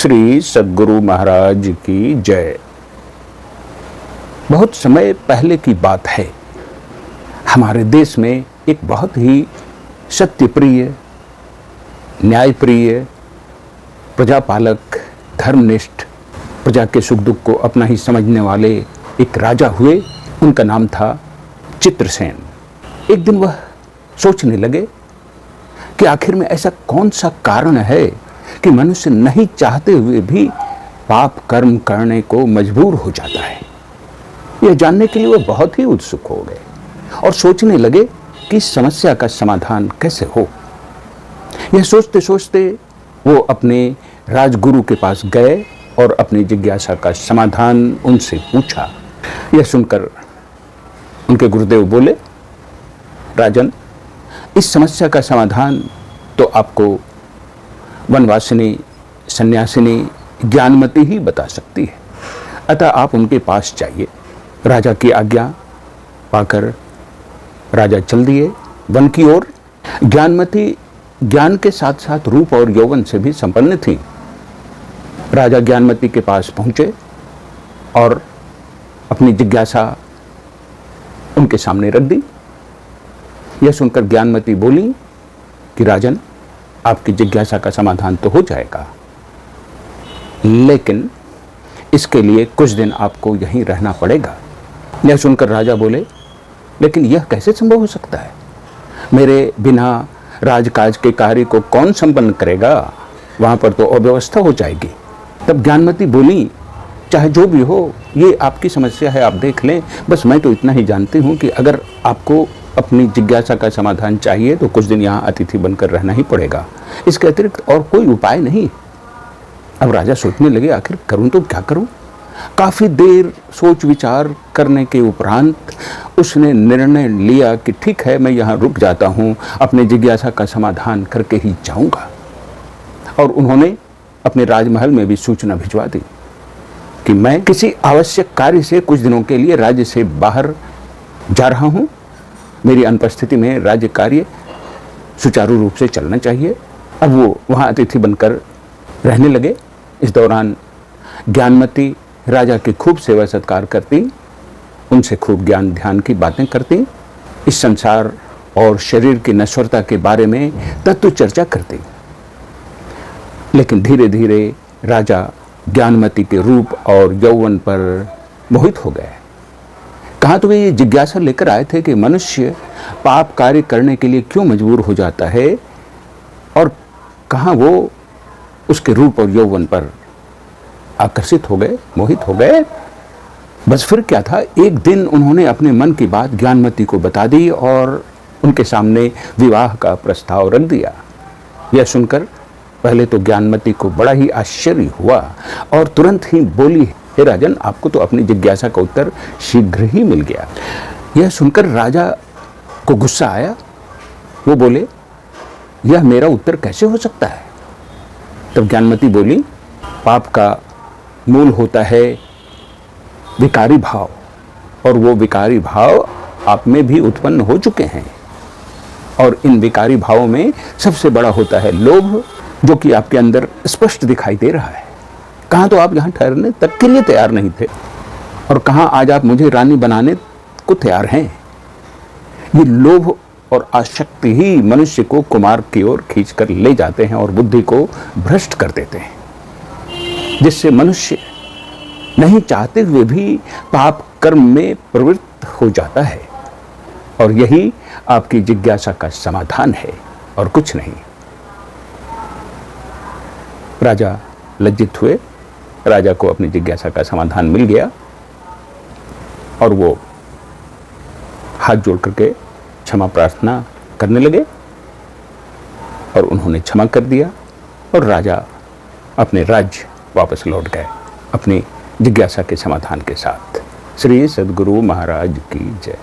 श्री सद्गुरु महाराज की जय। बहुत समय पहले की बात है, हमारे देश में एक बहुत ही सत्यप्रिय, न्यायप्रिय, प्रजापालक, धर्मनिष्ठ, प्रजा के सुख दुख को अपना ही समझने वाले एक राजा हुए। उनका नाम था चित्रसेन। एक दिन वह सोचने लगे कि आखिर में ऐसा कौन सा कारण है कि मनुष्य नहीं चाहते हुए भी पाप कर्म करने को मजबूर हो जाता है। यह जानने के लिए वो बहुत ही उत्सुक हो गए और सोचने लगे कि इस समस्या का समाधान कैसे हो। यह सोचते सोचते वो अपने राजगुरु के पास गए और अपनी जिज्ञासा का समाधान उनसे पूछा। यह सुनकर उनके गुरुदेव बोले, राजन, इस समस्या का समाधान तो आपको वनवासिनी, सन्यासिनी, ज्ञानमती ही बता सकती है, अतः आप उनके पास जाइए। राजा की आज्ञा पाकर राजा चल दिए वन की ओर। ज्ञानमती ज्ञान के साथ साथ रूप और यौवन से भी संपन्न थी। राजा ज्ञानमती के पास पहुंचे और अपनी जिज्ञासा उनके सामने रख दी। यह सुनकर ज्ञानमती बोली कि राजन, आपकी जिज्ञासा का समाधान तो हो जाएगा, लेकिन इसके लिए कुछ दिन आपको यहीं रहना पड़ेगा। यह सुनकर राजा बोले, लेकिन यह कैसे संभव हो सकता है? मेरे बिना राजकाज के कार्य को कौन संपन्न करेगा? वहां पर तो अव्यवस्था हो जाएगी। तब ज्ञानमती बोली, चाहे जो भी हो, ये आपकी समस्या है, आप देख लें। बस मैं तो इतना ही जानती हूं कि अगर आपको अपनी जिज्ञासा का समाधान चाहिए तो कुछ दिन यहाँ अतिथि बनकर रहना ही पड़ेगा। इसके अतिरिक्त और कोई उपाय नहीं। अब राजा सोचने लगे, आखिर करूं तो क्या करूं? काफी देर सोच विचार करने के उपरांत उसने निर्णय लिया कि ठीक है, मैं यहाँ रुक जाता हूँ, अपने जिज्ञासा का समाधान करके ही जाऊंगा। और उन्होंने अपने राजमहल में भी सूचना भिजवा दी कि मैं किसी आवश्यक कार्य से कुछ दिनों के लिए राज्य से बाहर जा रहा हूँ। मेरी अनुपस्थिति में राज्य कार्य सुचारू रूप से चलना चाहिए। अब वो वहाँ अतिथि बनकर रहने लगे। इस दौरान ज्ञानमती राजा की खूब सेवा सत्कार करती, उनसे खूब ज्ञान ध्यान की बातें करती, इस संसार और शरीर की नश्वरता के बारे में तत्व चर्चा करती। लेकिन धीरे धीरे राजा ज्ञानमती के रूप और यौवन पर मोहित हो गए। कहाँ तो वे ये जिज्ञासा लेकर आए थे कि मनुष्य पाप कार्य करने के लिए क्यों मजबूर हो जाता है, और कहाँ वो उसके रूप और यौवन पर आकर्षित हो गए, मोहित हो गए। बस फिर क्या था, एक दिन उन्होंने अपने मन की बात ज्ञानमती को बता दी और उनके सामने विवाह का प्रस्ताव रख दिया। यह सुनकर पहले तो ज्ञानमती को बड़ा ही आश्चर्य हुआ और तुरंत ही बोली, हे राजन, आपको तो अपनी जिज्ञासा का उत्तर शीघ्र ही मिल गया। यह सुनकर राजा को गुस्सा आया। वो बोले, यह मेरा उत्तर कैसे हो सकता है? तब ज्ञानमती बोली, पाप का मूल होता है विकारी भाव, और वो विकारी भाव आप में भी उत्पन्न हो चुके हैं। और इन विकारी भावों में सबसे बड़ा होता है लोभ, जो कि आपके अंदर स्पष्ट दिखाई दे रहा है। कहाँ तो आप यहाँ ठहरने तक के लिए तैयार नहीं थे, और कहाँ आज आप मुझे रानी बनाने को तैयार हैं। ये लोभ और आसक्ति ही मनुष्य को कुमार्ग की ओर खींचकर ले जाते हैं और बुद्धि को भ्रष्ट कर देते हैं, जिससे मनुष्य नहीं चाहते हुए भी पाप कर्म में प्रवृत्त हो जाता है। और यही आपकी जिज्ञासा का समाधान है और कुछ नहीं। राजा लज्जित हुए। राजा को अपनी जिज्ञासा का समाधान मिल गया और वो हाथ जोड़ करके क्षमा प्रार्थना करने लगे, और उन्होंने क्षमा कर दिया और राजा अपने राज्य वापस लौट गए अपनी जिज्ञासा के समाधान के साथ। श्री सद्गुरु महाराज की जय।